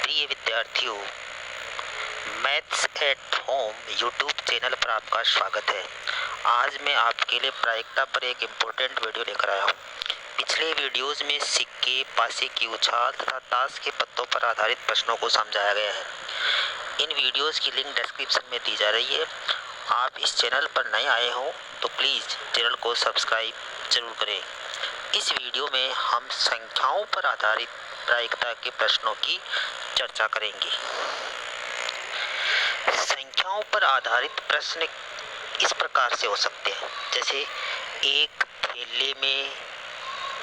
प्रिय विद्यार्थियों, maths at home YouTube channel पर आपका स्वागत है। आज मैं आपके लिए प्रायिकता पर एक इम्पोर्टेंट वीडियो लेकर आया हूँ। पिछले वीडियोस में सिक्के, पासे की उछाल तथा ताश के पत्तों पर आधारित प्रश्नों को समझाया गया है। इन वीडियोस की लिंक डिस्क्रिप्शन में दी जा रही है। आप इस चैनल पर नए आए हों तो प्लीज़ चैनल को सब्सक्राइब जरूर करें। इस वीडियो में हम संख्याओं पर आधारित प्रायिकता के प्रश्नों की चर्चा करेंगे। संख्याओं पर आधारित प्रश्न इस प्रकार से हो सकते हैं, जैसे एक थैले में,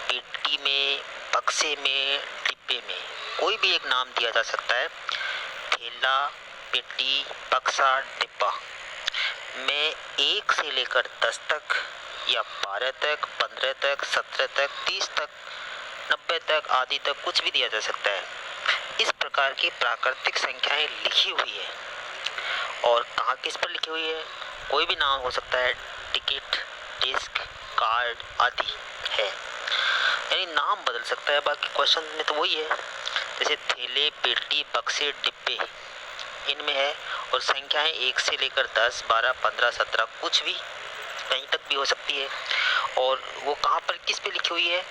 पेटी में, बक्से में, डिब्बे में, कोई भी एक नाम दिया जा सकता है। थैला, पेटी, बक्सा, डिब्बा में 1 से लेकर 10 तक या 12 तक, 15 तक, 17 तक, 30 तक, 90 तक आदि तक कुछ भी दिया जा सकता है। इस प्रकार की प्राकृतिक संख्याएं लिखी हुई है और कहाँ किस पर लिखी हुई है, कोई भी नाम हो सकता है, टिकट, डिस्क, कार्ड आदि है, यानी नाम बदल सकता है। बाकी क्वेश्चन में तो वही है, जैसे थैले, पेटी, बक्से, डिब्बे इनमें है और संख्याएं 1 से लेकर 10, 12, 15, 17 कुछ भी कहीं तक भी हो सकती है। और वो कहाँ पर किस पे लिखी हुई है,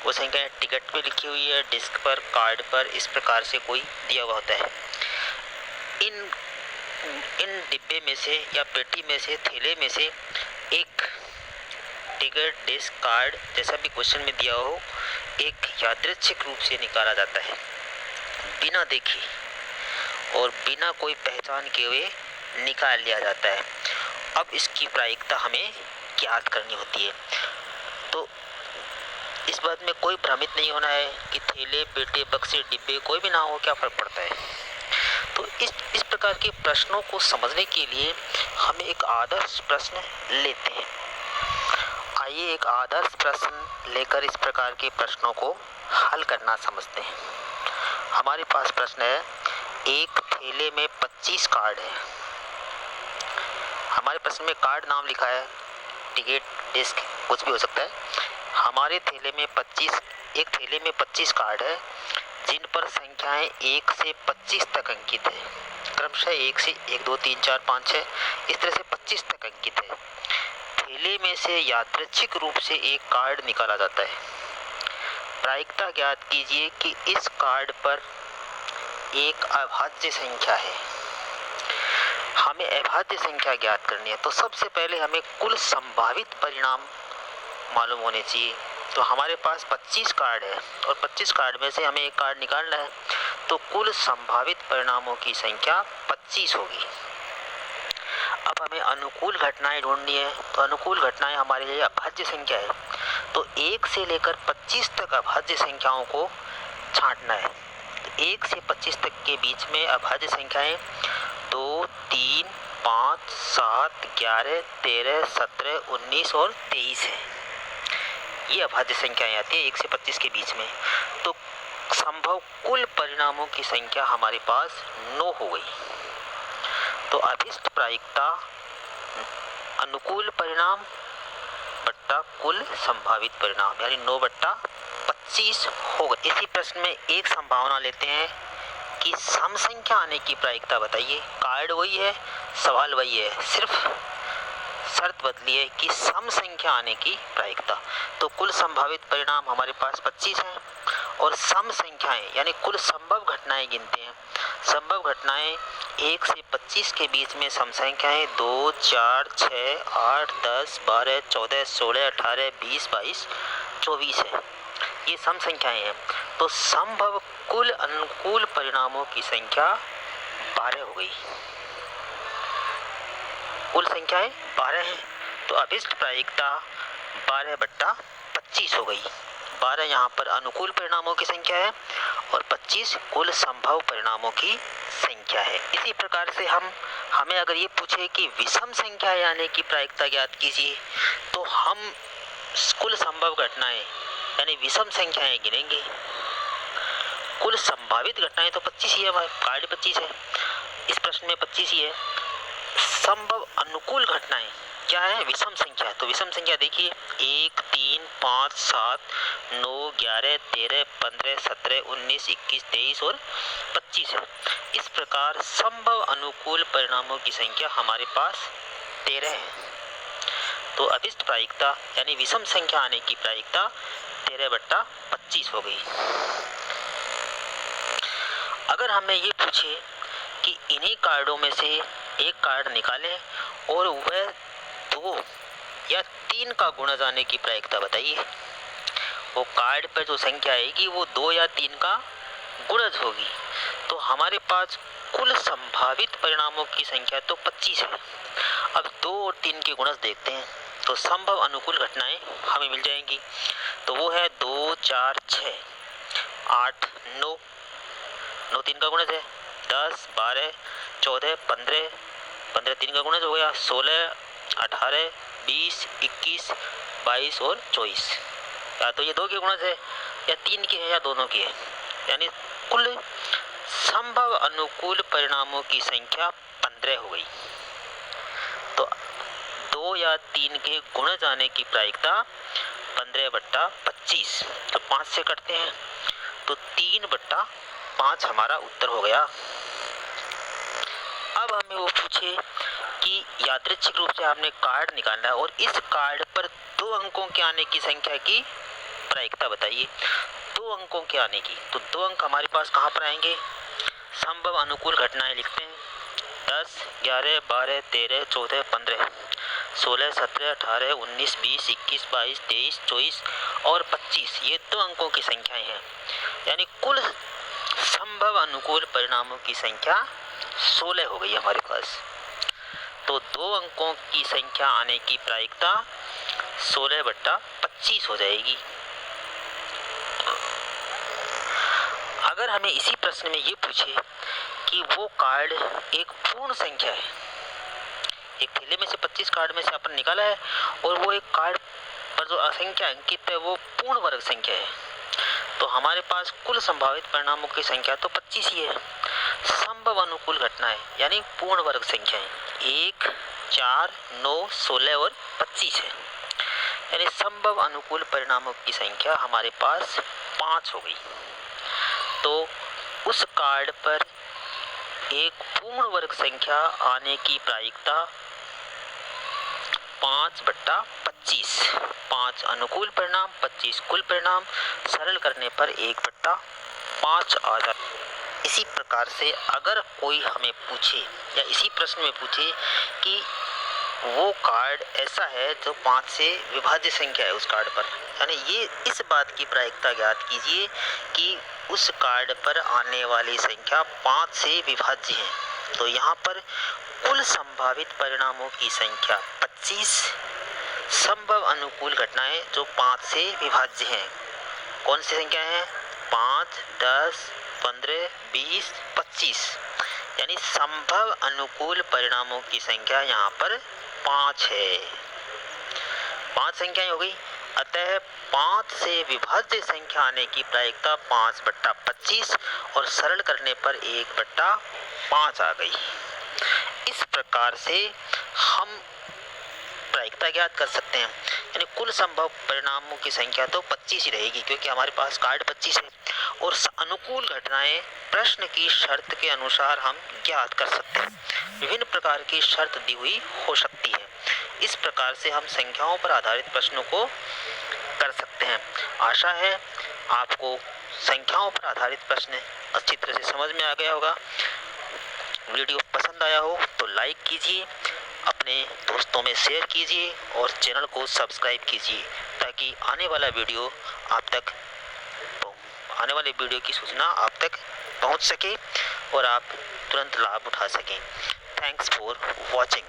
वो संख्याएं टिकट पे लिखी हुई है, डिस्क पर, कार्ड पर, इस प्रकार से कोई दिया हुआ होता है। इन डिब्बे में से या पेटी में से, थैले में से एक टिकट, डिस्क, कार्ड जैसा भी क्वेश्चन में दिया हो, एक यादृच्छिक रूप से निकाला जाता है, बिना देखे और बिना कोई पहचान के हुए निकाल लिया जाता है। अब इसकी प्रायिकता हमें ज्ञात करनी होती है। तो इस बात में कोई भ्रमित नहीं होना है कि थैले, पेटे, बक्से, डिब्बे कोई भी ना हो, क्या फर्क पड़ता है। तो इस प्रकार के प्रश्नों को समझने के लिए हम एक आदर्श प्रश्न लेते हैं। आइए एक आदर्श प्रश्न लेकर इस प्रकार के प्रश्नों को हल करना समझते हैं। हमारे पास प्रश्न है, एक थैले में 25 कार्ड है। हमारे प्रश्न में कार्ड नाम लिखा है, टिकट, डिस्क कुछ भी हो सकता है। हमारे थैले में 25 कार्ड है, जिन पर संख्याएं 1 से 25 तक अंकित है। क्रमशः 1 से 1, 2, 3, 4, 5, 6 इस तरह से 25 तक अंकित है। थैले में से यादृच्छिक रूप से एक कार्ड निकाला जाता है। प्रायिकता ज्ञात कीजिए कि इस कार्ड पर एक अभाज्य संख्या है। हमें अभाज्य संख्या ज्ञात करनी है, तो सबसे पहले हमें कुल संभावित परिणाम मालूम होने चाहिए। तो हमारे पास 25 कार्ड है और 25 कार्ड में से हमें एक कार्ड निकालना है, तो कुल संभावित परिणामों की संख्या 25 होगी। अब हमें अनुकूल घटनाएं ढूंढनी है, तो अनुकूल घटनाएं हमारे लिए अभाज्य संख्या है, तो 1 से लेकर 25 तक अभाज्य संख्याओं को छांटना है। तो 1 से 25 तक के बीच में अभाज्य संख्याएं 2, 3, 5, 7, 11, 13, 17, 19 और 23 है। ये अभाज्य संख्याएं आती है 1 से 25 के बीच में। तो संभव कुल परिणामों की संख्या हमारे पास 9 हो गई। तो अभिष्ट प्रायिकता अनुकूल परिणाम बट्टा कुल संभावित परिणाम, यानी 9/25 हो गई। इसी प्रश्न में एक संभावना लेते हैं कि सम संख्या आने की प्रायिकता बताइए। कार्ड वही है, सवाल वही है, सिर्फ शर्त बदली है कि सम संख्या आने की प्रायिकता। तो कुल संभावित परिणाम हमारे पास 25 हैं और सम संख्याएं यानी कुल संभव घटनाएं गिनते हैं। संभव घटनाएं 1 से 25 के बीच में सम संख्याएं 2, 4, 6, 8, 10, 12, 14, 16, 18, 20, 22, 24 है। ये सम संख्याएं हैं। तो संभव कुल अनुकूल परिणामों की संख्या 12 हो गई। कुल संख्याएं 12 हैं, तो अभिष्ट प्रायिकता 12/25 हो गई। 12 यहाँ पर अनुकूल परिणामों की संख्या है और 25 कुल संभव परिणामों की संख्या है। इसी प्रकार से हमें अगर ये पूछे कि विषम संख्या आने की प्रायिकता ज्ञात कीजिए, तो हम कुल संभव घटनाएं यानी विषम संख्याएं गिनेंगे। कुल संभावित घटनाएं तो 25 ही है, हमारे कार्ड 25 है, इस प्रश्न में 25 ही है। संभव अनुकूल घटनाएं क्या है, विषम संख्या है। तो विषम संख्या देखिए 1, 3, 5, 7, 9, 11, 13, 15, 17, 19, 21, 23 और 25 है। इस प्रकार संभव अनुकूल परिणामों की संख्या हमारे पास 13 है। तो अभिष्ट प्रायिकता यानी विषम संख्या आने की प्रायिकता 13/25 हो गई। अगर हमें ये पूछे कि इन्हीं कार्डों में से एक कार्ड निकालें और वह 2 या 3 का गुणज आने की प्रायिकता बताइए। वो कार्ड पर जो संख्या आएगी वो 2 या 3 का गुणज होगी। तो हमारे पास कुल संभावित परिणामों की संख्या तो 25 है। अब 2 और 3 के गुणज देखते हैं तो संभव अनुकूल घटनाएं हमें मिल जाएंगी। तो वो है 2, 4, 6, 8, 9, 9 3 का गुणज है, 10, 12, 14, 15, 15 3 का गुणज हो गया, 16, 18, 20, 21, 22 और 24। या तो ये 2 के गुणज है या 3 के है या दोनों की है। यानी कुल संभव अनुकूल परिणामों की संख्या 15 हो गई। तो 2 या 3 के गुणज आने की प्रायिकता 15/25। तो 5 से कटते हैं तो 3/5 हमारा उत्तर हो गया। अब हमें वो पूछे कि यादृच्छिक रूप से आपने कार्ड निकाला और इस कार्ड पर 2 अंकों के आने की संख्या की प्रायिकता बताइए। 2 अंकों के आने की, तो 2 अंक हमारे पास कहाँ पर आएंगे? संभव अनुकूल घटनाएं लिखते हैं। 10, 11, 12, 13, 14, 15, 16, 17, 18, 19, 20, 21, 22, 23, 24 और 25 ये 2 अंकों की संख्याएं हैं। यानी कुल संभव अनुकूल परिणामों की संख्या 16 हो गई हमारे पास। तो 2 अंकों की संख्या आने की प्रायिकता 16/25 हो जाएगी। अगर हमें इसी प्रश्न में ये पूछे कि वो कार्ड एक पूर्ण संख्या है, एक थैले में से 25 कार्ड में से अपन निकाला है और वो एक कार्ड पर जो असंख्या अंकित है वो पूर्ण वर्ग संख्या है, तो हमारे पास कुल संभावित परिणामों की संख्या तो 25 ही है। संभव अनुकूल घटनाएं यानी पूर्ण वर्ग संख्याएं 1, 4, 9, 16 और 25 है। यानी संभव अनुकूल परिणामों की संख्या हमारे पास 5 हो गई। तो उस कार्ड पर एक पूर्ण वर्ग संख्या आने की प्रायिकता 5/25। 5 अनुकूल परिणाम, 25 कुल परिणाम, सरल करने पर 1/5 आ जाए। इसी प्रकार से अगर कोई हमें पूछे या इसी प्रश्न में पूछे कि वो कार्ड ऐसा है जो 5 से विभाज्य संख्या है उस कार्ड पर, यानी ये इस बात की प्रायिकता ज्ञात कीजिए कि उस कार्ड पर आने वाली संख्या 5 से विभाज्य है। तो यहाँ पर कुल संभावित परिणामों की संख्या 25, संभव अनुकूल घटनाएं जो 5 से विभाज्य हैं। कौन सी संख्या है? 5, 10, 15, 20, 25। यानी संभव अनुकूल परिणामों की संख्या यहाँ पर 5 है। 5 संख्याएं हो गई। अतः 5 से विभाज्य संख्या आने की प्रायिकता 5/25 और सरल करने पर 1/5 आ गई। इस प्रकार से हम प्रायिकता ज्ञात कर सकते हैं। यानी कुल संभव परिणामों की संख्या तो 25 ही रहेगी क्योंकि हमारे पास कार्ड 25 है और अनुकूल घटनाएं प्रश्न की शर्त के अनुसार हम ज्ञात कर सकते हैं। विभिन्न प्रकार की शर्त दी हुई हो सकती है। इस प्रकार से हम संख्याओं पर आधारित प्रश्नों को कर सकते हैं। आशा है आपको संख्याओं पर आधारित प्रश्न अच्छी तरह से समझ में आ गया होगा। वीडियो पसंद आया हो तो लाइक कीजिए, अपने दोस्तों में शेयर कीजिए और चैनल को सब्सक्राइब कीजिए ताकि आने वाले वीडियो की सूचना आप तक पहुंच सके और आप तुरंत लाभ उठा सकें। Thanks for watching.